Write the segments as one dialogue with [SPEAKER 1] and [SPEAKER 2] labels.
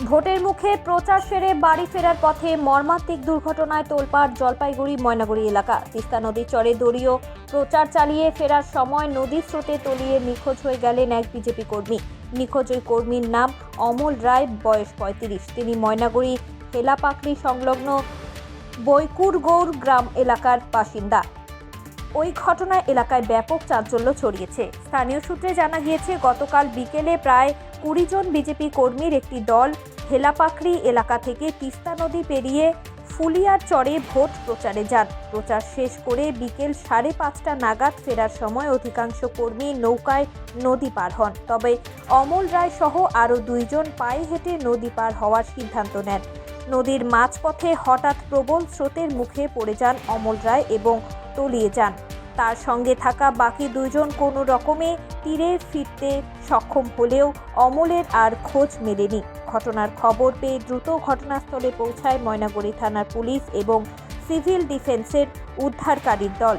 [SPEAKER 1] ভোটের মুখে প্রচার সেরে বাড়ি ফেরার পথে মর্মান্তিক দুর্ঘটনায় তোলপাড় জলপাইগুড়ি ময়নাগুড়ি এলাকা। তিস্তা নদীর চরে দলীয় প্রচার চালিয়ে ফেরার সময় নদীর স্রোতে তলিয়ে নিখোঁজ হয়ে গেলেন এক বিজেপি কর্মী। নিখোঁজ ওই কর্মীর নাম অমল রায়, বয়স 35। তিনি ময়নাগুড়ি হেলাপাকড়ি সংলগ্ন বৈকুরগৌড় গ্রাম এলাকার বাসিন্দা। ওই ঘটনায় এলাকায় ব্যাপক চাঞ্চল্য ছড়িয়েছে। স্থানীয় সূত্রে জানা গিয়েছে, গতকাল বিকেলে প্রায় 20 জন বিজেপি কর্মীর একটি দল হেলাপাকড়ি এলাকা থেকে তিস্তা নদী পেরিয়ে ফুলিয়ার চরে ভোট প্রচারে যান। প্রচার শেষ করে বিকেল 5:30 নাগাদ ফেরার সময় অধিকাংশ কর্মী নৌকায় নদী পার হন। তবে অমল রায় সহ আরও 2 জন পায়ে হেঁটে নদী পার হওয়ার সিদ্ধান্ত নেন। নদীর মাঝপথে হঠাৎ প্রবল স্রোতের মুখে পড়ে যান অমল রায় এবং তলিয়ে যান। তার সঙ্গে থাকা বাকি 2 জন কোনো রকমে তীরে ফিরতে সক্ষম হলেও অমলের আর খোঁজ মেলেনি। ঘটনার খবর পেয়ে দ্রুত ঘটনাস্থলে পৌঁছায় ময়নাগুড়ি থানার পুলিশ এবং সিভিল ডিফেন্সের উদ্ধারকারীর দল।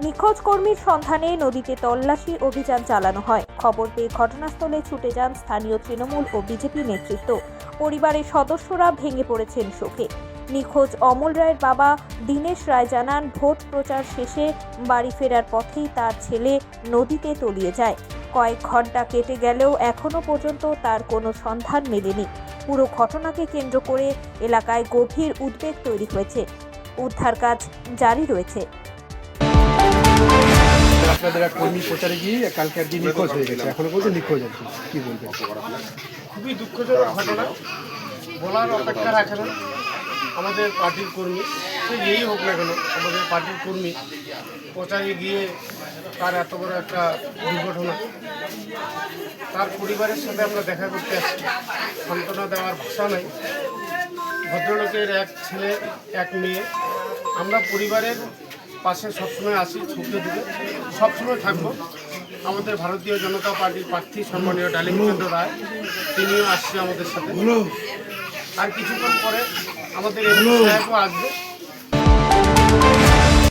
[SPEAKER 1] নিখোঁজ কর্মীর সন্ধানে নদীতে তল্লাশি অভিযান চালানো হয়। খবর পেয়ে ঘটনাস্থলে ছুটে যান স্থানীয় তৃণমূল ও বিজেপি নেতৃত্ব। পরিবারের সদস্যরা ভেঙে পড়েছেন শোকে। নিখোঁজ অমল রায়ের বাবা দীনেশ রায় জানান, ভোট প্রচার শেষে বাড়ি ফেরার পথেই তার ছেলে নদীতে তলিয়ে যায়। কয়েক ঘন্টা কেটে গেলেও এখনো পর্যন্ত তার কোনো সন্ধান মেলেনি। পুরো ঘটনাকে কেন্দ্র করে এলাকায় গভীর উদ্বেগ তৈরি হয়েছে। উদ্ধার কাজ জারি রয়েছে।
[SPEAKER 2] আপনাদের এক কর্মী প্রচারে গিয়ে কালকে একদিন নিখোঁজ হয়ে গেছে, এখনো পর্যন্ত নিখোঁজ আছে, কি বলবেন?
[SPEAKER 3] খুবই দুঃখজনক ঘটনা, বলার অপেক্ষা রাখে না। আমাদের পার্টির কর্মী, সে যেই হোক না কেন, আমাদের পার্টির কর্মী প্রচারে গিয়ে তার এত বড় একটা দুর্ঘটনা। তার পরিবারের সাথে আমরা দেখা করতে আসছি, সান্ত্বনা দেওয়ার ভাষা নাই। ভদ্রলোকের এক ছেলে, এক মেয়ে। আমরা পরিবারের পাশে সবসময় আসি, ছুটে দিকে সবসময় থাকবো। আমাদের ভারতীয় জনতা পার্টির প্রার্থী সম্মানীয় ডালিমচন্দ্র রায়, তিনিও আসছে আমাদের সাথে। আর কিছুক্ষণ পরে আমাদের এমপি সাহেবও আসবে।